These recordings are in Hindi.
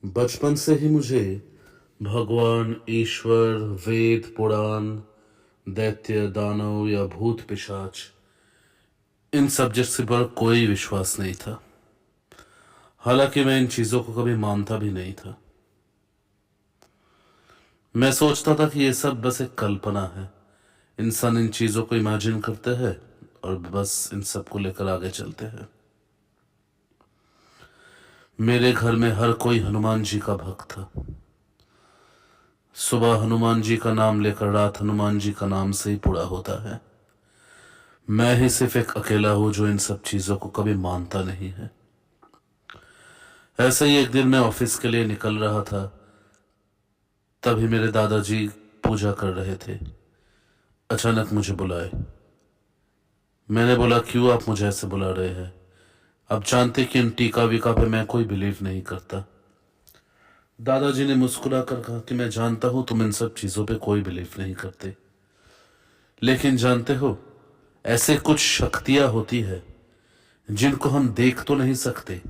बचपन से ही मुझे भगवान, ईश्वर, वेद, पुराण, दैत्य, दानव या भूत पिशाच इन सब्जेक्ट्स पर कोई विश्वास नहीं था। हालांकि मैं इन चीजों को कभी मानता भी नहीं था। मैं सोचता था कि ये सब बस एक कल्पना है। इंसान इन चीजों को इमेजिन करते हैं और बस इन सब को लेकर आगे चलते हैं। मेरे घर में हर कोई हनुमान जी का भक्त था। सुबह हनुमान जी का नाम लेकर रात हनुमान जी का नाम से ही पूरा होता है। मैं ही सिर्फ एक अकेला हूं जो इन सब चीजों को कभी मानता नहीं है। ऐसे ही एक दिन मैं ऑफिस के लिए निकल रहा था, तभी मेरे दादाजी पूजा कर रहे थे। अचानक मुझे बुलाए। मैंने बोला, क्यों आप मुझे ऐसे बुला रहे हैं? आप जानते कि इन टीका वीका पे मैं कोई बिलीव नहीं करता। दादाजी ने मुस्कुरा कर कहा कि मैं जानता हूं तुम इन सब चीजों पे कोई बिलीव नहीं करते, लेकिन जानते हो ऐसे कुछ शक्तियां होती है जिनको हम देख तो नहीं सकते,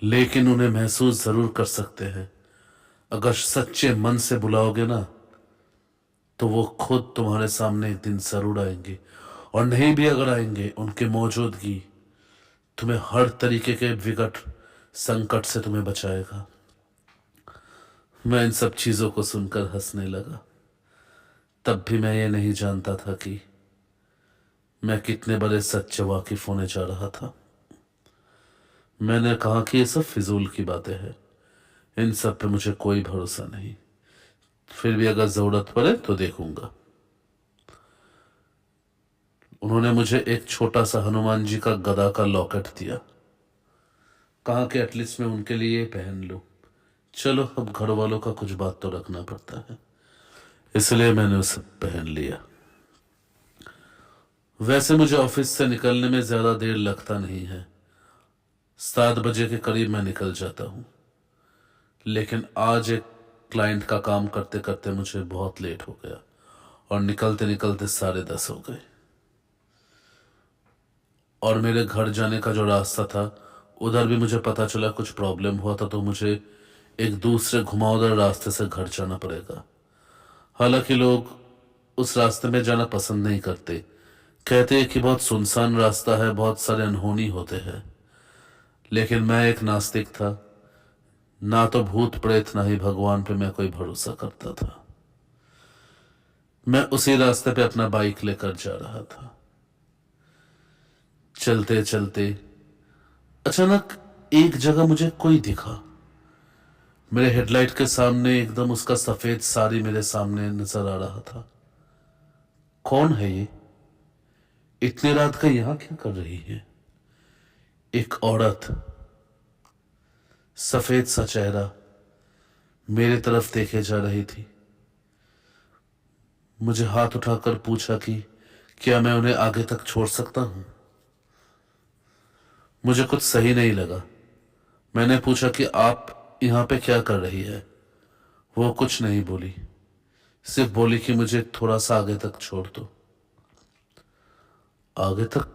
लेकिन उन्हें महसूस जरूर कर सकते हैं। अगर सच्चे मन से बुलाओगे ना तो वो खुद तुम्हारे सामने एक दिन जरूर आएंगे, और नहीं भी अगर आएंगे, उनकी मौजूदगी तुम्हें हर तरीके के विकट संकट से तुम्हें बचाएगा। मैं इन सब चीजों को सुनकर हंसने लगा। तब भी मैं ये नहीं जानता था कि मैं कितने बड़े सच से वाकिफ होने जा रहा था। मैंने कहा कि ये सब फिजूल की बातें हैं, इन सब पे मुझे कोई भरोसा नहीं, फिर भी अगर जरूरत पड़े तो देखूंगा। उन्होंने मुझे एक छोटा सा हनुमान जी का गदा का लॉकेट दिया। कहा कि एटलीस्ट मैं उनके लिए पहन लूं। चलो, अब घर वालों का कुछ बात तो रखना पड़ता है, इसलिए मैंने उसे पहन लिया। वैसे मुझे ऑफिस से निकलने में ज्यादा देर लगता नहीं है। 7 बजे के करीब मैं निकल जाता हूं, लेकिन आज एक क्लाइंट का काम करते करते मुझे बहुत लेट हो गया और निकलते निकलते 10:30 हो गए। और मेरे घर जाने का जो रास्ता था उधर भी मुझे पता चला कुछ प्रॉब्लम हुआ था, तो मुझे एक दूसरे घुमावदार रास्ते से घर जाना पड़ेगा। हालांकि लोग उस रास्ते में जाना पसंद नहीं करते, कहते हैं कि बहुत सुनसान रास्ता है, बहुत सारे अनहोनी होते हैं। लेकिन मैं एक नास्तिक था, ना तो भूत प्रेत ना ही भगवान पे मैं कोई भरोसा करता था। मैं उसी रास्ते पे अपना बाइक लेकर जा रहा था। चलते चलते अचानक एक जगह मुझे कोई दिखा। मेरे हेडलाइट के सामने एकदम उसका सफेद साड़ी मेरे सामने नजर आ रहा था। कौन है ये? इतनी रात का यहां क्या कर रही है? एक औरत, सफेद सा चेहरा, मेरे तरफ देखे जा रही थी। मुझे हाथ उठाकर पूछा कि क्या मैं उन्हें आगे तक छोड़ सकता हूं। मुझे कुछ सही नहीं लगा। मैंने पूछा कि आप यहां पे क्या कर रही है? वो कुछ नहीं बोली, सिर्फ बोली कि मुझे थोड़ा सा आगे तक छोड़ दो। आगे तक?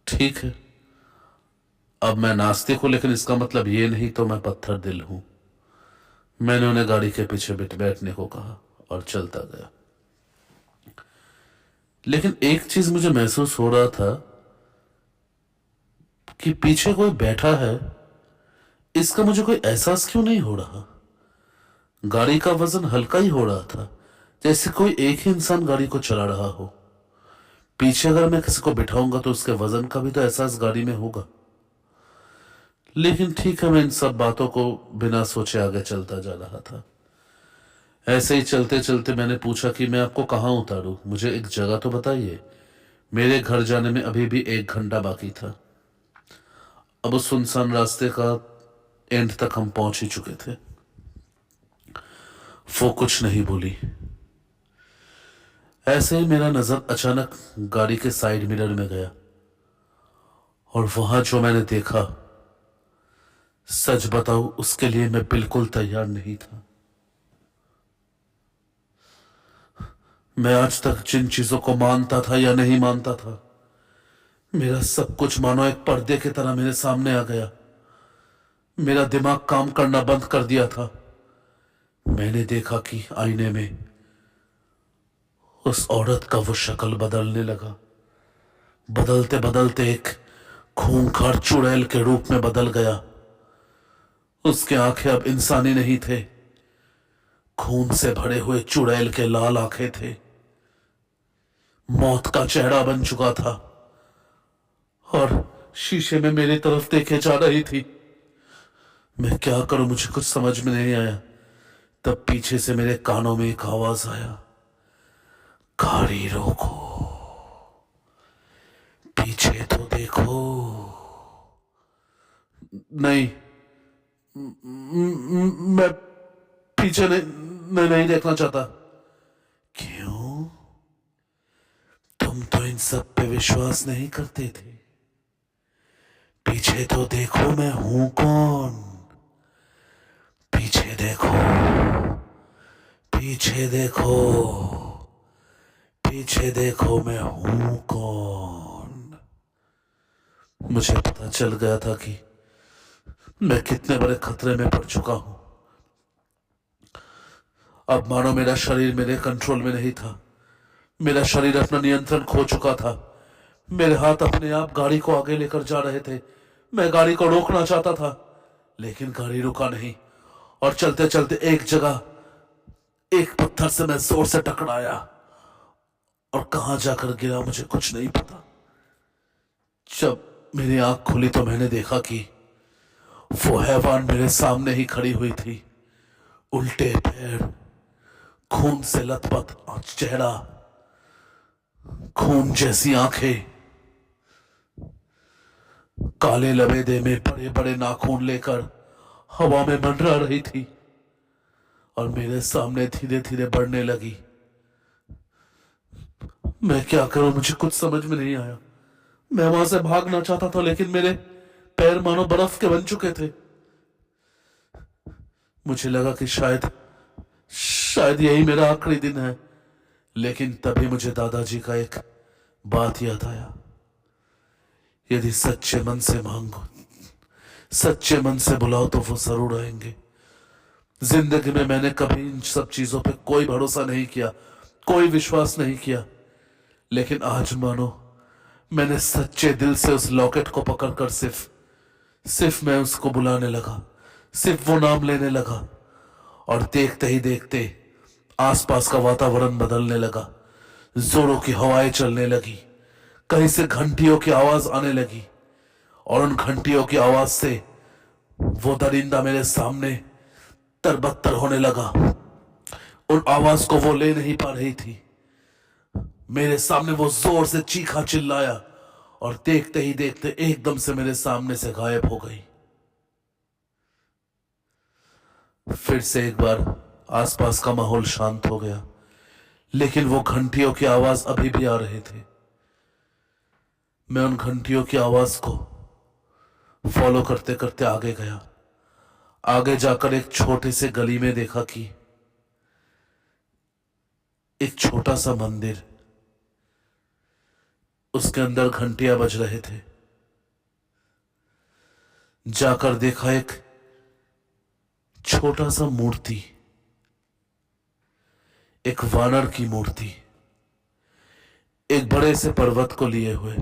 ठीक है। अब मैं नास्तिक हूं, लेकिन इसका मतलब ये नहीं तो मैं पत्थर दिल हूं। मैंने उन्हें गाड़ी के पीछे बैठने को कहा और चलता गया। लेकिन एक चीज मुझे महसूस हो रहा था कि पीछे कोई बैठा है, इसका मुझे कोई एहसास क्यों नहीं हो रहा। गाड़ी का वजन हल्का ही हो रहा था, जैसे कोई एक ही इंसान गाड़ी को चला रहा हो। पीछे अगर मैं किसी को बिठाऊंगा तो उसके वजन का भी तो एहसास गाड़ी में होगा। लेकिन ठीक है, मैं इन सब बातों को बिना सोचे आगे चलता जा रहा था। ऐसे ही चलते चलते मैंने पूछा कि मैं आपको कहाँ उतारूं, मुझे एक जगह तो बताइए। मेरे घर जाने में अभी भी 1 घंटा बाकी था। अब उस सुनसान रास्ते का एंड तक हम पहुंच ही चुके थे। वो कुछ नहीं बोली। ऐसे ही मेरा नजर अचानक गाड़ी के साइड मिरर में गया और वहां जो मैंने देखा, सच बताऊं उसके लिए मैं बिल्कुल तैयार नहीं था। मैं आज तक जिन चीजों को मानता था या नहीं मानता था, मेरा सब कुछ मानो एक पर्दे की तरह मेरे सामने आ गया। मेरा दिमाग काम करना बंद कर दिया था। मैंने देखा कि आईने में उस औरत का वो शक्ल बदलने लगा। बदलते बदलते एक खूंखार चुड़ैल के रूप में बदल गया। उसके आंखें अब इंसानी नहीं थे, खून से भरे हुए चुड़ैल के लाल आंखें थे। मौत का चेहरा बन चुका था और शीशे में मेरी तरफ देखे जा रही थी। मैं क्या करूं, मुझे कुछ समझ में नहीं आया। तब पीछे से मेरे कानों में एक आवाज आया, गाड़ी रोको, पीछे तो देखो। नहीं, मैं पीछे नहीं देखना चाहता। क्यों? तुम तो इन सब पे विश्वास नहीं करते थे। पीछे तो देखो, मैं हूं कौन। पीछे देखो, पीछे देखो, पीछे देखो, मैं हूं कौन। मुझे पता चल गया था कि मैं कितने बड़े खतरे में पड़ चुका हूं। अब मानो मेरा शरीर मेरे कंट्रोल में नहीं था। मेरा शरीर अपना नियंत्रण खो चुका था। मेरे हाथ अपने आप गाड़ी को आगे लेकर जा रहे थे। मैं गाड़ी को रोकना चाहता था, लेकिन गाड़ी रुका नहीं और चलते चलते एक जगह एक पत्थर से मैं जोर से टकराया और कहां जाकर गिरा मुझे कुछ नहीं पता। जब मेरी आंख खुली तो मैंने देखा कि वो हैवान मेरे सामने ही खड़ी हुई थी। उल्टे पैर, खून से लथपथ चेहरा, खून जैसी आंखें, काले लबेदे में बड़े बड़े नाखून लेकर हवा में मंडरा रही थी और मेरे सामने धीरे धीरे बढ़ने लगी। मैं क्या करूं, मुझे कुछ समझ में नहीं आया। मैं वहां से भागना चाहता था, लेकिन मेरे पैर मानो बर्फ के बन चुके थे। मुझे लगा कि शायद यही मेरा आखिरी दिन है। लेकिन तभी मुझे दादाजी का एक बात याद आया, यदि सच्चे मन से मांगो, सच्चे मन से बुलाओ तो वो जरूर आएंगे। जिंदगी में मैंने कभी इन सब चीजों पे कोई भरोसा नहीं किया, कोई विश्वास नहीं किया, लेकिन आज मानो मैंने सच्चे दिल से उस लॉकेट को पकड़कर सिर्फ मैं उसको बुलाने लगा, सिर्फ वो नाम लेने लगा और देखते ही देखते आसपास का वातावरण बदलने लगा। जोरों की हवाएं चलने लगी, कहीं से घंटियों की आवाज आने लगी और उन घंटियों की आवाज से वो दरिंदा मेरे सामने तरबतर होने लगा। उन आवाज को वो ले नहीं पा रही थी। मेरे सामने वो जोर से चीखा, चिल्लाया और देखते ही देखते एकदम से मेरे सामने से गायब हो गई। फिर से एक बार आसपास का माहौल शांत हो गया, लेकिन वो घंटियों की आवाज अभी भी आ रहे थे। मैं उन घंटियों की आवाज को फॉलो करते करते आगे गया। आगे जाकर एक छोटे से गली में देखा कि एक छोटा सा मंदिर, उसके अंदर घंटियां बज रहे थे। जाकर देखा एक छोटा सा मूर्ति, एक वानर की मूर्ति, एक बड़े से पर्वत को लिए हुए।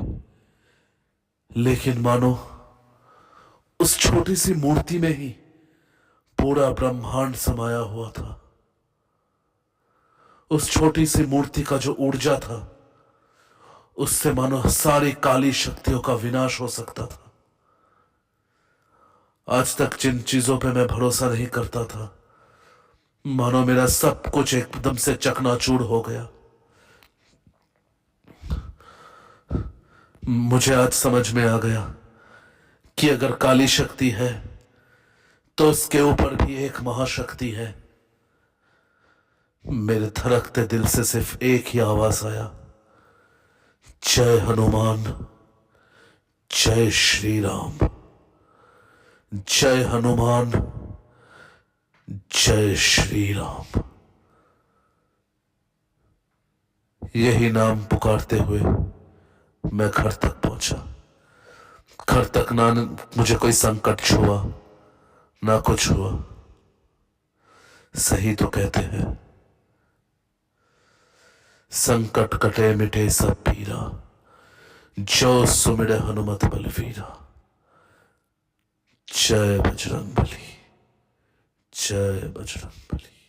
लेकिन मानो उस छोटी सी मूर्ति में ही पूरा ब्रह्मांड समाया हुआ था। उस छोटी सी मूर्ति का जो ऊर्जा था, उससे मानो सारी काली शक्तियों का विनाश हो सकता था। आज तक जिन चीजों पे मैं भरोसा नहीं करता था, मानो मेरा सब कुछ एकदम से चकनाचूर हो गया। मुझे आज समझ में आ गया कि अगर काली शक्ति है तो उसके ऊपर भी एक महाशक्ति है। मेरे धड़कते दिल से सिर्फ एक ही आवाज आया, जय हनुमान, जय श्री राम। जय हनुमान, जय श्री राम। यही नाम पुकारते हुए मैं घर तक पहुंचा। घर तक ना मुझे कोई संकट छुआ, ना कुछ हुआ। सही तो कहते हैं, संकट कटे मिटे सब पीरा, जो सुमिरे हनुमत बलवीरा। जय बजरंग बली, जय बजरंग बली।